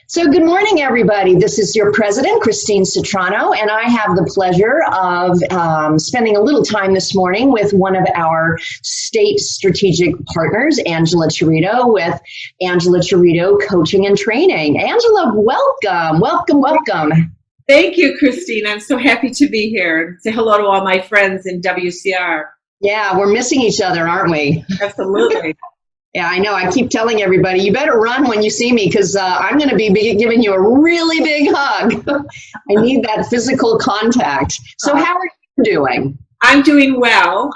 So good morning, everybody. This is your president, Christine Citrano, and I have the pleasure of spending a little time this morning with one of our state strategic partners, Angela Chirito, with Angela Chirito Coaching and Training. Angela, welcome, welcome, welcome. Thank you, Christine. I'm so happy to be here. Say hello to all my friends in WCR. Yeah, we're missing each other, aren't we? Absolutely. Yeah, I know. I keep telling everybody, you better run when you see me because I'm going to be giving you a really big hug. I need that physical contact. So how are you doing? I'm doing well.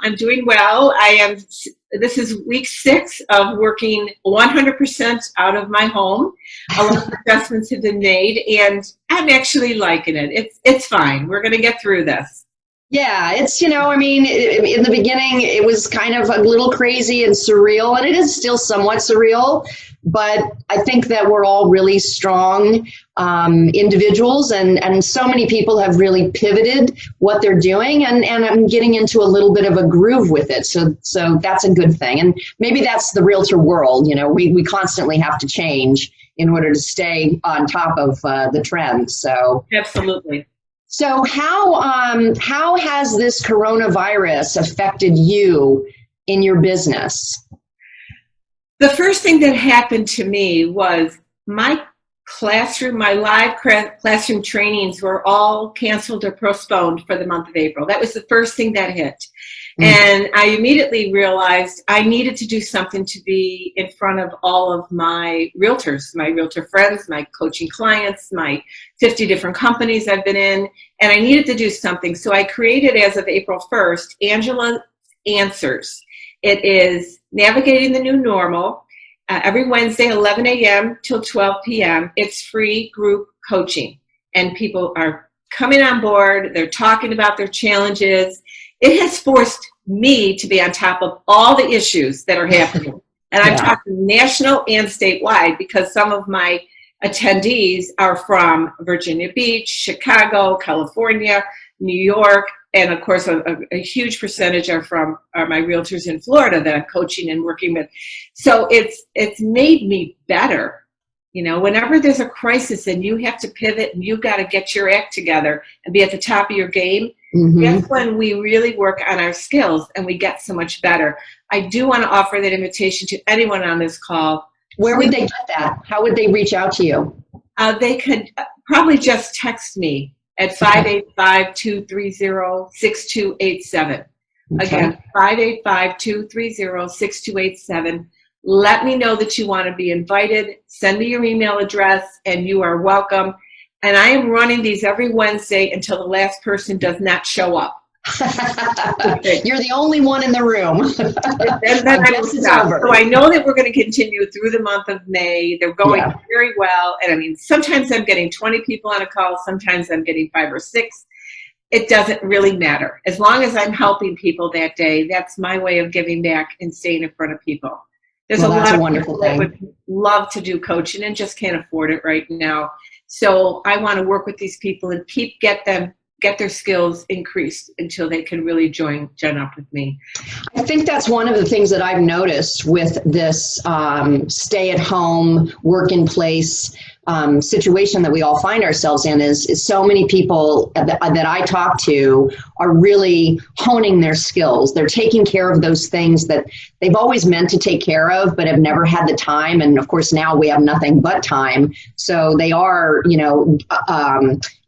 This is week 6 of working 100% out of my home. A lot of adjustments have been made, and I'm actually liking it. It's fine. We're going to get through this. Yeah, it's, in the beginning, it was kind of a little crazy and surreal, and it is still somewhat surreal, but I think that we're all really strong individuals, and so many people have really pivoted what they're doing, and I'm getting into a little bit of a groove with it, so that's a good thing. And maybe that's the realtor world, we constantly have to change in order to stay on top of the trends. So Absolutely. So how has this coronavirus affected you in your business? The first thing that happened to me was my live classroom trainings were all canceled or postponed for the month of April. That was the first thing that hit. And I immediately realized I needed to do something to be in front of all of my realtors, my realtor friends, my coaching clients, my 50 different companies I've been in, and I needed to do something. So I created, as of April 1st, Angela Answers. It is navigating the new normal. Every Wednesday, 11 a.m. till 12 p.m. It's free group coaching, and people are coming on board. They're talking about their challenges. It has forced me to be on top of all the issues that are happening. And I'm talking national and statewide, because some of my attendees are from Virginia Beach, Chicago, California, New York, and of course a huge percentage are my realtors in Florida that I'm coaching and working with. So it's made me better. Whenever there's a crisis and you have to pivot and you've got to get your act together and be at the top of your game, that's when we really work on our skills and we get so much better. I do want to offer that invitation to anyone on this call. Where would they get that? How would they reach out to you? They could probably just text me at 585-230-6287. Again, 585-230-6287. Let me know that you want to be invited. Send me your email address and you are welcome. And I am running these every Wednesday until the last person does not show up. You're the only one in the room. And then I will stop. So I know that we're going to continue through the month of May. They're going very well. And I mean, sometimes I'm getting 20 people on a call. Sometimes I'm getting 5 or 6. It doesn't really matter. As long as I'm helping people that day, that's my way of giving back and staying in front of people. There's a lot of people that would love to do coaching and just can't afford it right now. So I want to work with these people and get their skills increased until they can really join up with me. I think that's one of the things that I've noticed with this stay-at-home, work-in-place situation that we all find ourselves in is so many people that I talk to are really honing their skills. They're taking care of those things that they've always meant to take care of, but have never had the time. And of course, now we have nothing but time. So they are,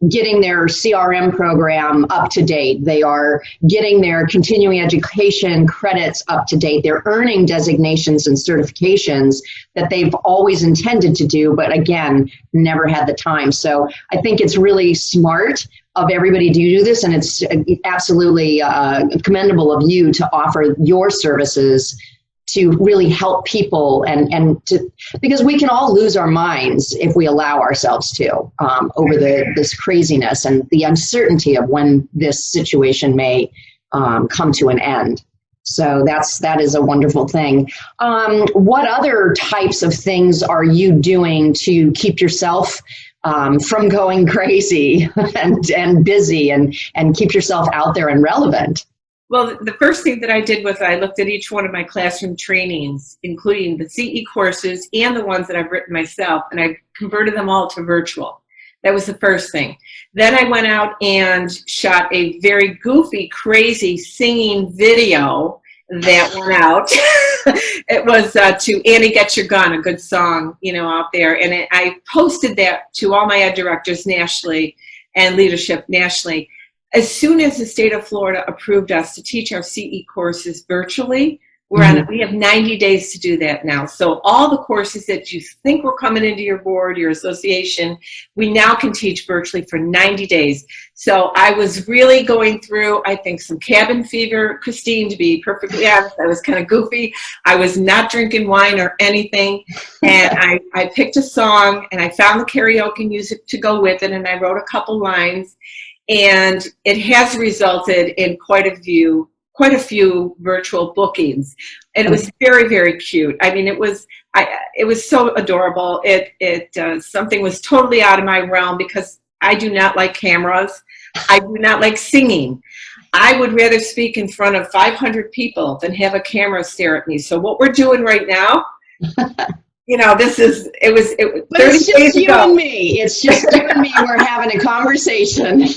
getting their CRM program up to date. They are getting their continuing education credits up to date. They're earning designations and certifications that they've always intended to do, but again, never had the time. So I think it's really smart of everybody to do this, and it's absolutely commendable of you to offer your services to really help people because we can all lose our minds if we allow ourselves to over this craziness and the uncertainty of when this situation may come to an end. So that is a wonderful thing. What other types of things are you doing to keep yourself from going crazy and busy and keep yourself out there and relevant? Well, the first thing that I did was I looked at each one of my classroom trainings, including the CE courses and the ones that I've written myself, and I converted them all to virtual. That was the first thing. Then I went out and shot a very goofy, crazy singing video that went out. It was to Annie Get Your Gun, a good song, out there. And I posted that to all my ed directors nationally and leadership nationally. As soon as the state of Florida approved us to teach our CE courses virtually, we have 90 days to do that now. So all the courses that you think were coming into your board, your association, we now can teach virtually for 90 days. So I was really going through, I think, some cabin fever, Christine, to be perfectly honest. I was kind of goofy. I was not drinking wine or anything. And I picked a song and I found the karaoke music to go with it, and I wrote a couple lines. And it has resulted in quite a few virtual bookings, and it was very, very cute. I mean, it was so adorable. Something was totally out of my realm because I do not like cameras. I do not like singing. I would rather speak in front of 500 people than have a camera stare at me. So what we're doing right now, But it's just you and me. It's just you and me. We're having a conversation.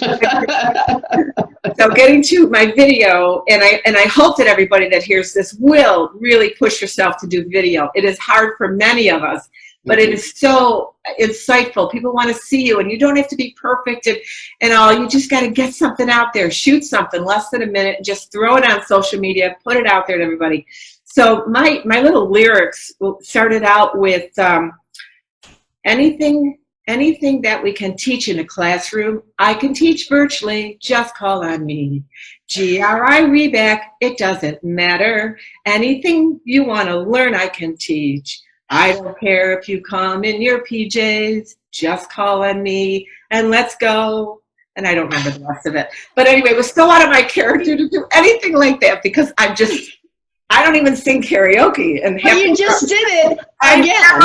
So getting to my video, and I hope that everybody that hears this will really push yourself to do video. It is hard for many of us, but it is so insightful. People want to see you, and you don't have to be perfect and all. You just got to get something out there, shoot something less than a minute, and just throw it on social media, put it out there to everybody. So my little lyrics started out with anything that we can teach in a classroom, I can teach virtually, just call on me. GRI Reback, it doesn't matter. Anything you want to learn, I can teach. I don't care if you come in your PJs, just call on me and let's go. And I don't remember the rest of it. But anyway, it was so out of my character to do anything like that because I don't even sing karaoke. And you just did it again.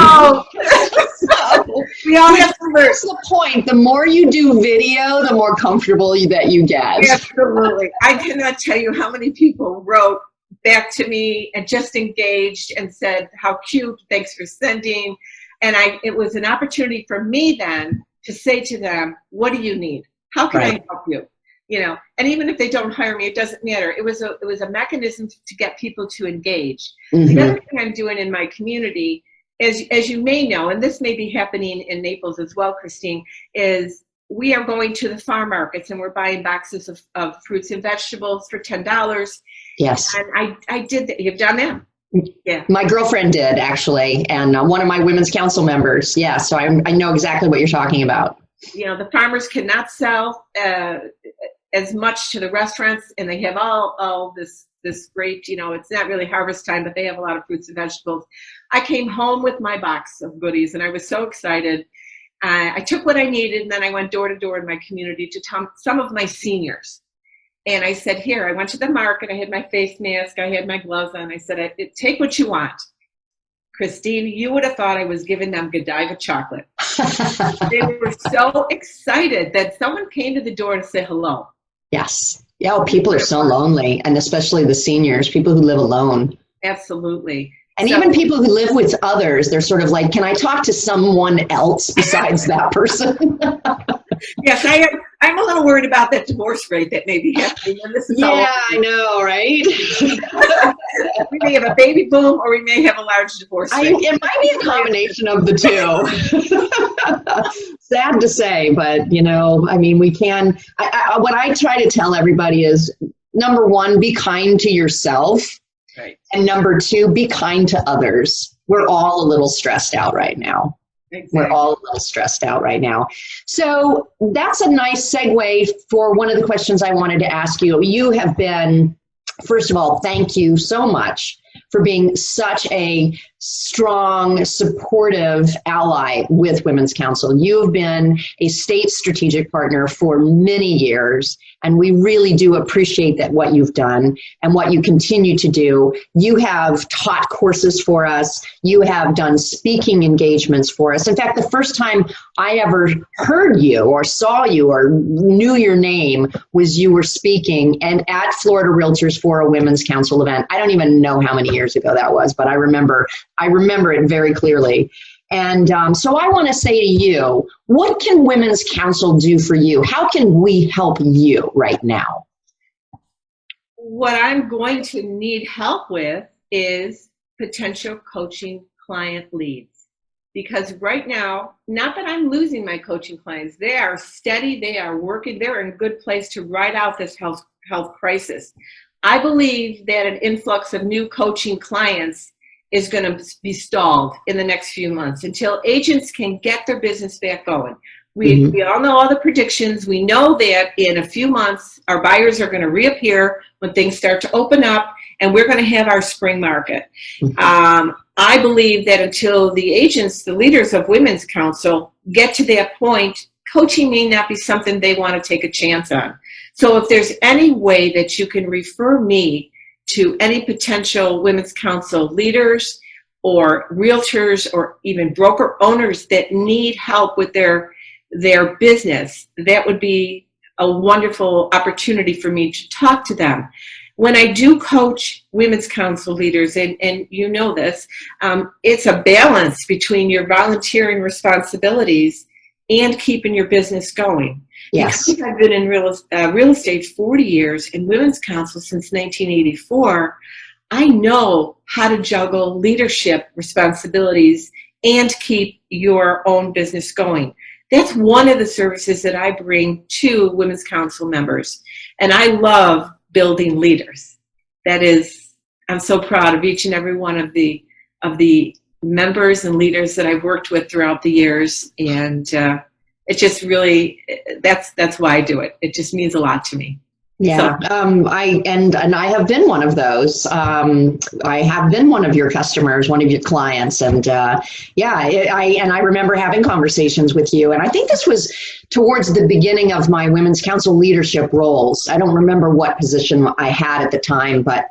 So, we all have to learn. That's the point. The more you do video, the more comfortable that you get. Absolutely. I cannot tell you how many people wrote back to me and just engaged and said, how cute, thanks for sending. And it was an opportunity for me then to say to them, what do you need? How can I help you? And even if they don't hire me, it doesn't matter. It was a mechanism to get people to engage. Mm-hmm. The other thing I'm doing in my community, as you may know, and this may be happening in Naples as well, Christine, is we are going to the farm markets and we're buying boxes of fruits and vegetables for $10. Yes. And I did that. You've done that? Yeah. My girlfriend did, actually, and one of my women's council members. Yeah, so I know exactly what you're talking about. The farmers cannot sell as much to the restaurants, and they have all this great, it's not really harvest time, but they have a lot of fruits and vegetables. I came home with my box of goodies, and I was so excited. I took what I needed, and then I went door to door in my community to some of my seniors. And I said, here, I went to the market, I had my face mask, I had my gloves on. I said, take what you want. Christine, you would have thought I was giving them Godiva chocolate. They were so excited that someone came to the door to say hello. Yes. Yeah, well, people are so lonely, and especially the seniors, people who live alone. Absolutely. And even people who live with others, they're sort of like, can I talk to someone else besides that person? Yes, I'm a little worried about that divorce rate that may be happening. And this is I know, right? We may have a baby boom or we may have a large divorce rate. It might be a combination of the two. Sad to say, but, we can. What I try to tell everybody is, number one, be kind to yourself. Right. And number two, be kind to others. We're all a little stressed out right now. Exactly. We're all a little stressed out right now. So that's a nice segue for one of the questions I wanted to ask you. You have been, first of all, thank you so much for being such a strong, supportive ally with Women's Council. You've been a state strategic partner for many years, and we really do appreciate that what you've done and what you continue to do. You have taught courses for us. You have done speaking engagements for us. In fact, the first time I ever heard you or saw you or knew your name was you were speaking and at Florida Realtors for a Women's Council event. I don't even know how many years ago that was, but I remember it very clearly. And so I want to say to you, what can Women's Council do for you? How can we help you right now? What I'm going to need help with is potential coaching client leads. Because right now, not that I'm losing my coaching clients, they are steady, they are working, they're in a good place to ride out this health crisis. I believe that an influx of new coaching clients is going to be stalled in the next few months until agents can get their business back going. We all know all the predictions. We know that in a few months, our buyers are going to reappear when things start to open up, and we're going to have our spring market. I believe that until the agents, the leaders of Women's Council, get to that point, coaching may not be something they want to take a chance on. So if there's any way that you can refer me to any potential Women's Council leaders or realtors or even broker owners that need help with their business, that would be a wonderful opportunity for me to talk to them. When I do coach Women's Council leaders, and you know this, it's a balance between your volunteering responsibilities and keeping your business going. Yes. Because I've been in real estate 40 years and Women's Council since 1984, I know how to juggle leadership responsibilities and keep your own business going. That's one of the services that I bring to Women's Council members. And I love building leaders. That is, I'm so proud of each and every one of the members and leaders that I've worked with throughout the years. And it just really, that's why I do it. It just means a lot to me. Yeah, so. I have been one of those. I have been one of your customers, one of your clients, and I remember having conversations with you. And I think this was towards the beginning of my Women's Council leadership roles. I don't remember what position I had at the time, but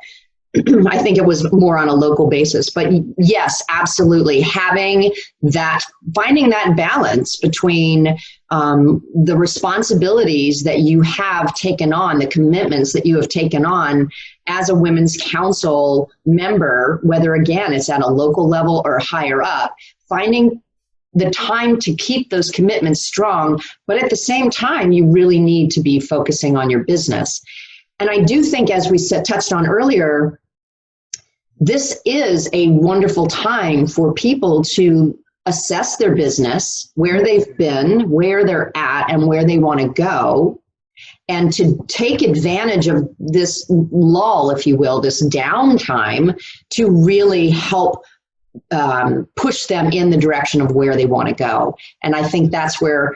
I think it was more on a local basis. But yes, absolutely, finding that balance between the responsibilities that you have taken on, the commitments that you have taken on as a Women's Council member, whether again it's at a local level or higher up, finding the time to keep those commitments strong, but at the same time, you really need to be focusing on your business. And I do think, as we touched on earlier, this is a wonderful time for people to assess their business, where they've been, where they're at, and where they want to go, and to take advantage of this lull, if you will, this downtime, to really help push them in the direction of where they want to go. And I think that's where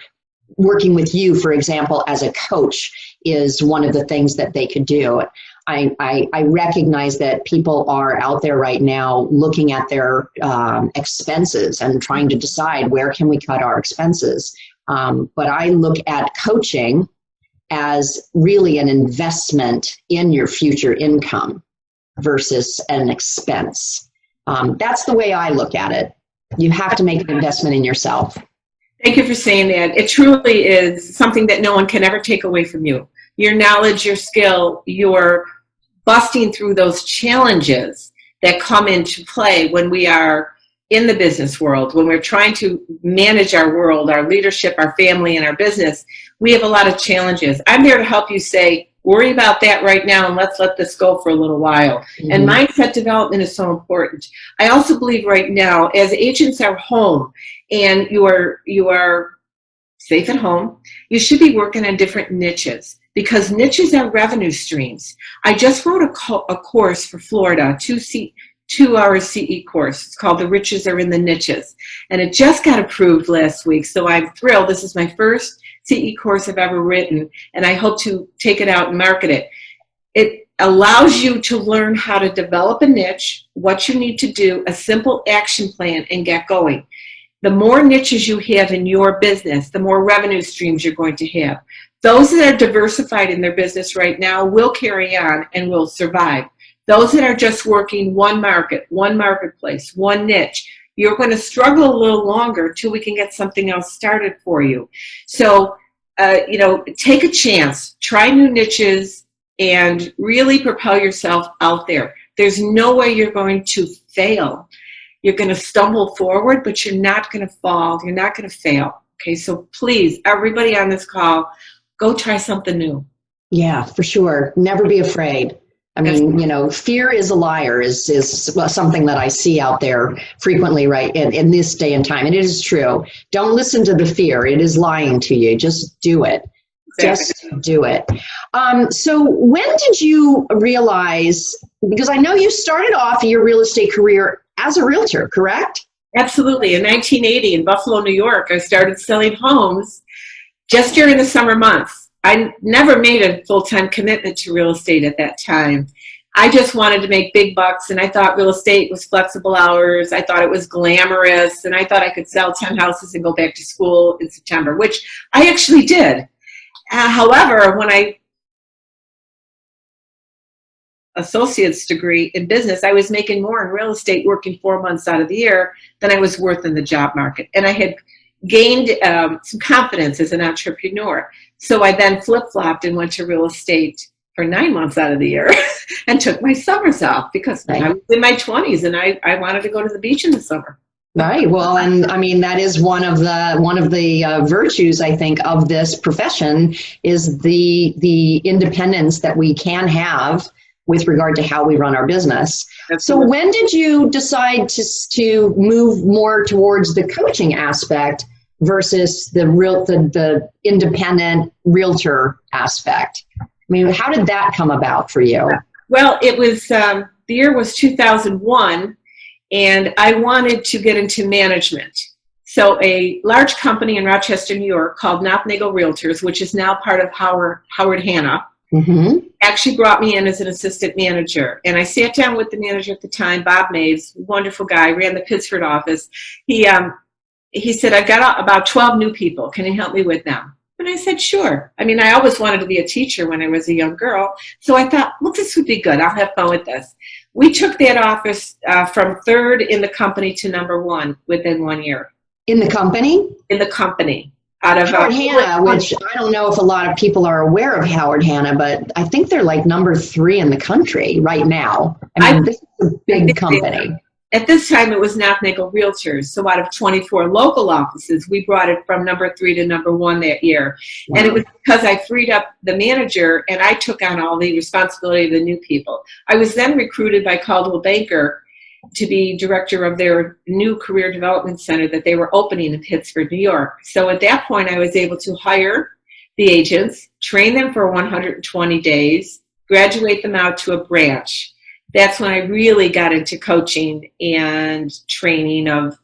working with you, for example, as a coach is one of the things that they could do. I recognize that people are out there right now looking at their expenses and trying to decide where can we cut our expenses. But I look at coaching as really an investment in your future income versus an expense. That's the way I look at it. You have to make an investment in yourself. Thank you for saying that. It truly is something that no one can ever take away from you. Your knowledge, your skill, your busting through those challenges that come into play when we are in the business world, when we're trying to manage our world, our leadership, our family, and our business. We have a lot of challenges. I'm there to help you say, worry about that right now and let's let this go for a little while. Mm-hmm. And mindset development is so important. I also believe right now, as agents are home and you are safe at home, you should be working on different niches, because niches are revenue streams. I just wrote a course for Florida, 2-hour CE course. It's called The Riches Are in the Niches. And it just got approved last week, so I'm thrilled. This is my first CE course I've ever written, and I hope to take it out and market it. allows you to learn how to develop a niche, what you need to do, a simple action plan, and get going. The more niches you have in your business, the more revenue streams you're going to have. Those that are diversified in their business right now will carry on and will survive. Those that are just working one market, one marketplace, one niche, you're going to struggle a little longer till we can get something else started for you. So, take a chance, try new niches, and really propel yourself out there. There's no way you're going to fail. You're going to stumble forward, but you're not going to fall. You're not going to fail. Okay, so please, everybody on this call, go try something new. Yeah, for sure. Never be afraid. I mean, fear is a liar is something that I see out there frequently, right, in this day and time. And it is true. Don't listen to the fear. It is lying to you. Just do it. Just do it. So when did you realize, because I know you started off your real estate career as a realtor, correct? Absolutely. In 1980 in Buffalo, New York, I started selling homes just during the summer months. I never made a full-time commitment to real estate at that time. I just wanted to make big bucks, and I thought real estate was flexible hours. I thought it was glamorous, and I thought I could sell 10 houses and go back to school in September, which I actually did. However, when I associate's degree in business, I was making more in real estate working 4 months out of the year than I was worth in the job market. And I had gained some confidence as an entrepreneur. So I then flip-flopped and went to real estate for 9 months out of the year and took my summers off because I was in my 20s and I wanted to go to the beach in the summer. Right. Well, and I mean, that is one of the virtues, I think, of this profession is the independence that we can have with regard to how we run our business. Absolutely. So when did you decide to move more towards the coaching aspect versus the independent realtor aspect? I mean, how did that come about for you? Well, it was the year was 2001, and I wanted to get into management. So a large company in Rochester, New York called Nothnagel Realtors, which is now part of Howard Hanna, actually brought me in as an assistant manager. And I sat down with the manager at the time, Bob Maves, wonderful guy, ran the Pittsford office. He said, I've got about 12 new people. Can you help me with them? And I said, sure. I mean, I always wanted to be a teacher when I was a young girl. So I thought, well, this would be good. I'll have fun with this. We took that office from third in the company to number one within 1 year. In the company? In the company. Out of Howard Hanna, which I don't know if a lot of people are aware of Howard Hanna, but I think they're like number 3 in the country right now. I mean, this is a big company. At this time, it was Nothnagel Realtors. So out of 24 local offices, we brought it from number 3 to number 1 that year. Wow. And it was because I freed up the manager and I took on all the responsibility of the new people. I was then recruited by Caldwell Banker to be director of their new career development center that they were opening in Pittsford, New York. So at that point, I was able to hire the agents, train them for 120 days, graduate them out to a branch. That's when I really got into coaching and training of,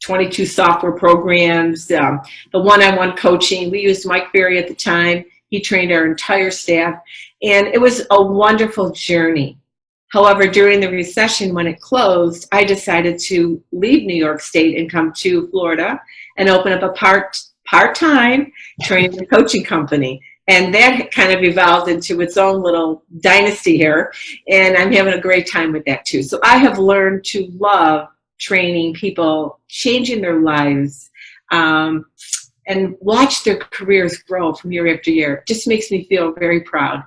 22 software programs, the one-on-one coaching. We used Mike Berry at the time. He trained our entire staff, and it was a wonderful journey. However, during the recession, when it closed, I decided to leave New York State and come to Florida and open up a part-time training and coaching company. And that kind of evolved into its own little dynasty here. And I'm having a great time with that too. So I have learned to love training people, changing their lives, and watch their careers grow from year after year. It just makes me feel very proud.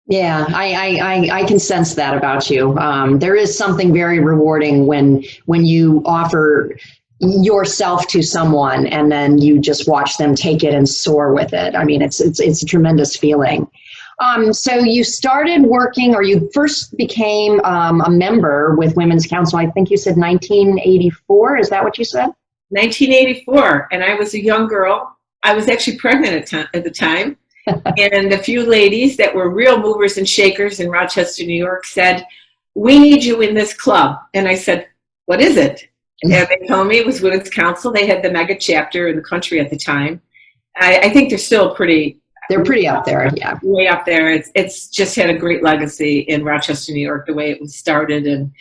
Yeah, I can sense that about you. There is something very rewarding when you offer yourself to someone and then you just watch them take it and soar with it. I mean, it's a tremendous feeling. So you started working, or you first became a member with Women's Council, I think you said 1984. Is that what you said? 1984, and I was a young girl. I was actually pregnant at the time. And a few ladies that were real movers and shakers in Rochester, New York said, we need you in this club. And I said, what is it? And they told me it was Women's Council. They had the mega chapter in the country at the time. I think they're still pretty They're pretty up there, yeah. Way up there. It's just had a great legacy in Rochester, New York, the way it was started and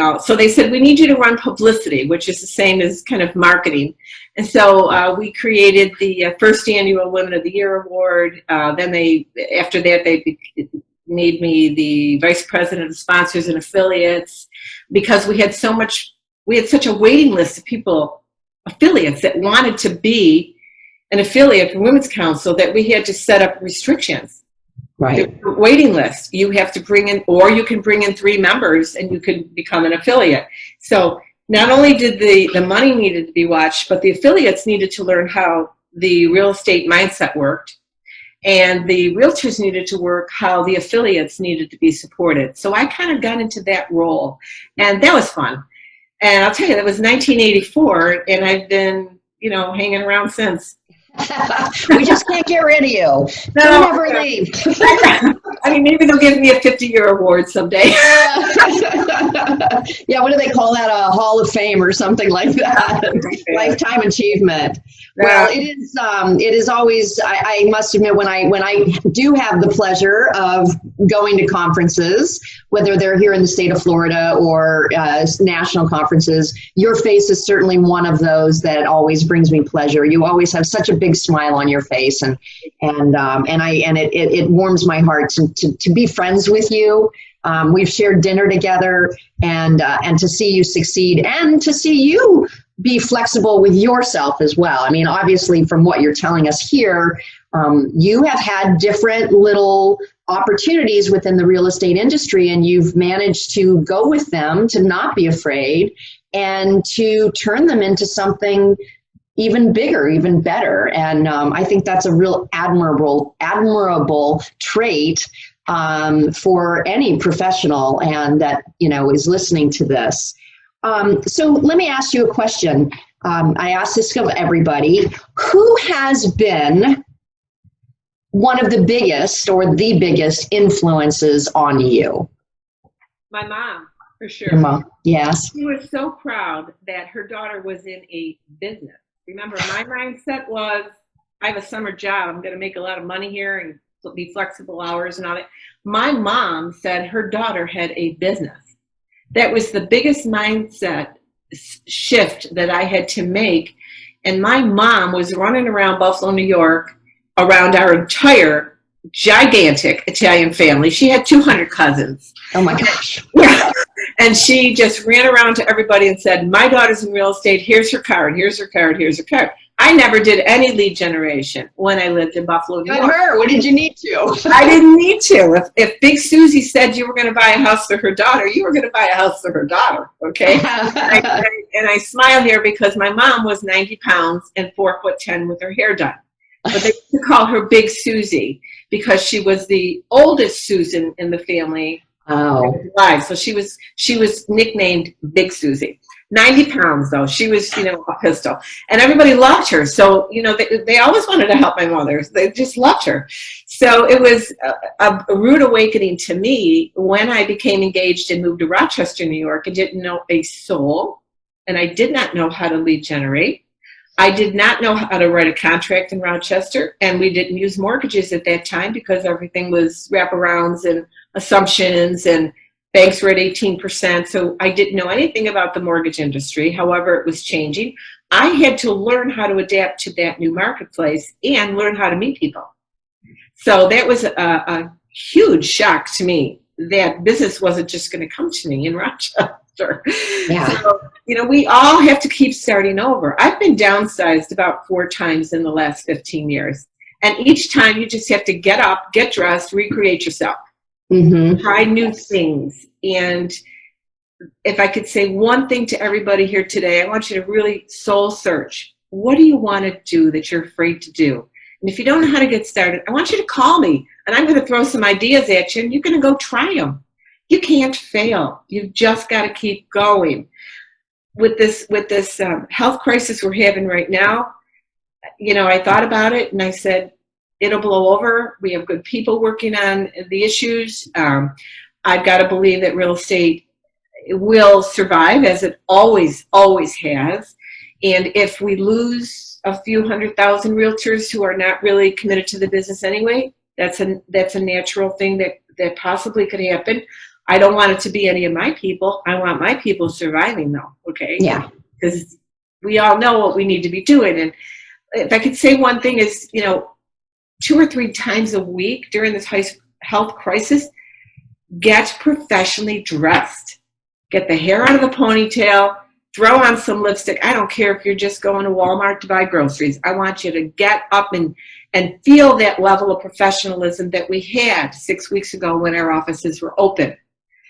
all. So they said, we need you to run publicity, which is the same as kind of marketing. And so we created the first annual Women of the Year Award. Then after that, they made me the vice president of sponsors and affiliates, because we had such a waiting list of people, affiliates that wanted to be an affiliate for Women's Council, that we had to set up restrictions. Right. The waiting list. You have to bring in, or you can bring in 3 members and you can become an affiliate. So not only did the money needed to be watched, but the affiliates needed to learn how the real estate mindset worked. And the realtors needed to work how the affiliates needed to be supported. So I kind of got into that role, and that was fun. And I'll tell you, that was 1984, and I've been, hanging around since. We just can't get rid of you. No, don't ever leave. I mean, maybe they'll give me a 50-year award someday. Yeah, what do they call that? A Hall of Fame or something like that? Lifetime achievement. Well, it is always, I must admit, when I do have the pleasure of going to conferences, whether they're here in the state of Florida or national conferences, your face is certainly one of those that always brings me pleasure. You always have such a big smile on your face, and it warms my heart to be friends with you. We've shared dinner together, and to see you succeed, and to see you be flexible with yourself as well. I mean, obviously, from what you're telling us here, you have had different little opportunities within the real estate industry, and you've managed to go with them, to not be afraid, and to turn them into something even bigger, even better. And I think that's a real admirable trait for any professional, and that is listening to this. So let me ask you a question. I ask this of everybody. Who has been one of the biggest or the biggest influences on you? My mom, for sure. Your mom, yes. She was so proud that her daughter was in a business. Remember, my mindset was, I have a summer job. I'm going to make a lot of money here and be flexible hours and all that. My mom said her daughter had a business. That was the biggest mindset shift that I had to make. And my mom was running around Buffalo, New York, around our entire gigantic Italian family. She had 200 cousins. Oh my gosh. Yeah. And she just ran around to everybody and said, my daughter's in real estate. Here's her card. Here's her card. Here's her card. I never did any lead generation when I lived in Buffalo, New York. Good her. What did you need to? I didn't need to. If Big Susie said you were going to buy a house for her daughter, you were going to buy a house for her daughter, okay? and I smile here because my mom was 90 pounds and 4'10" with her hair done. But they used to call her Big Susie because she was the oldest Susan in the family. Oh. So she was nicknamed Big Susie. 90 pounds though. She was, a pistol. And everybody loved her. So, they always wanted to help my mother. They just loved her. So it was a rude awakening to me when I became engaged and moved to Rochester, New York. I didn't know a soul, and I did not know how to lead generate. I did not know how to write a contract in Rochester, and we didn't use mortgages at that time because everything was wraparounds and assumptions, and banks were at 18%, so I didn't know anything about the mortgage industry. However, it was changing. I had to learn how to adapt to that new marketplace and learn how to meet people. So that was a huge shock to me, that business wasn't just going to come to me in Rochester. Yeah. So, we all have to keep starting over. I've been downsized about 4 times in the last 15 years. And each time you just have to get up, get dressed, recreate yourself. Mm-hmm. Try new things. And if I could say one thing to everybody here today, I want you to really soul search. What do you want to do that you're afraid to do? And if you don't know how to get started, I want you to call me, and I'm going to throw some ideas at you, and you're going to go try them. You can't fail. You've just got to keep going. With this health crisis we're having right now, I thought about it, and I said, it'll blow over. We have good people working on the issues. I've got to believe that real estate will survive, as it always, always has. And if we lose a few 100,000 realtors who are not really committed to the business anyway, that's a natural thing that possibly could happen. I don't want it to be any of my people. I want my people surviving, though. Okay. Yeah. Because we all know what we need to be doing. And if I could say one thing is, 2 or 3 times a week during this health crisis, get professionally dressed. Get the hair out of the ponytail, throw on some lipstick. I don't care if you're just going to Walmart to buy groceries. I want you to get up and feel that level of professionalism that we had 6 weeks ago when our offices were open.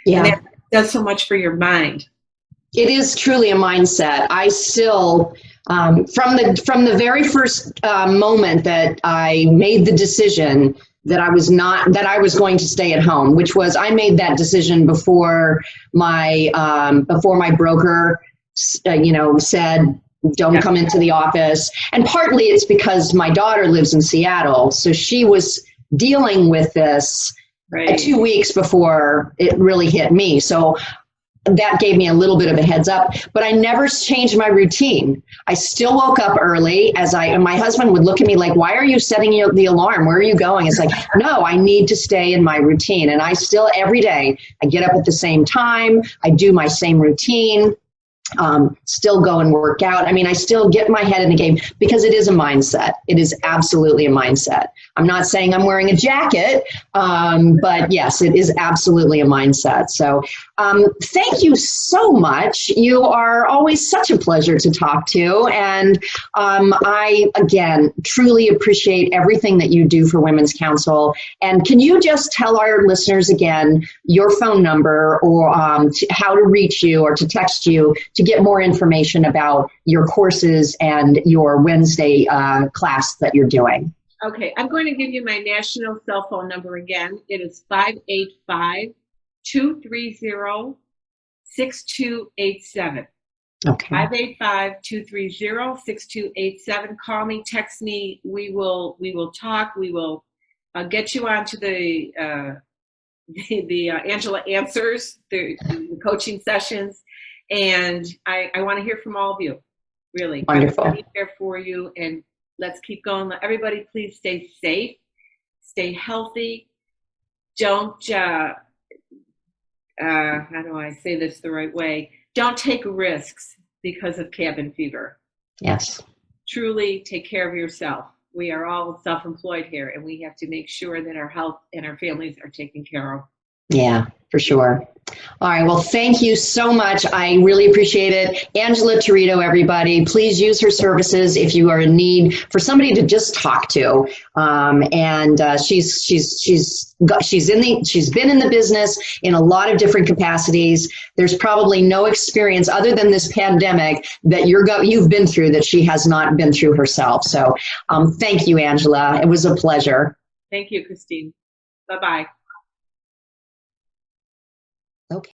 Yeah. And that does so much for your mind. It is truly a mindset. I still, from the very first moment that I made the decision that I was going to stay at home, which was, I made that decision before my broker, said, don't come into the office. And partly it's because my daughter lives in Seattle, so she was dealing with this 2 weeks before it really hit me. So that gave me a little bit of a heads up, but I never changed my routine. I still woke up early and my husband would look at me like, why are you setting the alarm? Where are you going? It's like, no, I need to stay in my routine. And I still, every day, I get up at the same time. I do my same routine. Still go and work out. I mean, I still get my head in the game because it is a mindset. It is absolutely a mindset. I'm not saying I'm wearing a jacket, but yes, it is absolutely a mindset. So thank you so much. You are always such a pleasure to talk to. And I, again, truly appreciate everything that you do for Women's Council. And can you just tell our listeners again your phone number or how to reach you or to text you to get more information about your courses and your Wednesday class that you're doing? Okay, I'm going to give you my national cell phone number again. It is 585-230-6287. Okay. 585-230-6287. Call me, text me. We will talk. We will get you onto the Angela Answers, the coaching sessions. And I want to hear from all of you, really. Wonderful. I'm here for you, and let's keep going. Everybody, please stay safe, stay healthy. Don't, how do I say this the right way? Don't take risks because of cabin fever. Yes. Truly take care of yourself. We are all self-employed here, and we have to make sure that our health and our families are taken care of. Yeah, for sure. All right. Well, thank you so much. I really appreciate it. Angela Torito, everybody, please use her services if you are in need for somebody to just talk to. She's been in the business in a lot of different capacities. There's probably no experience other than this pandemic that you've been through that she has not been through herself. So thank you, Angela. It was a pleasure. Thank you, Christine. Bye-bye. Okay.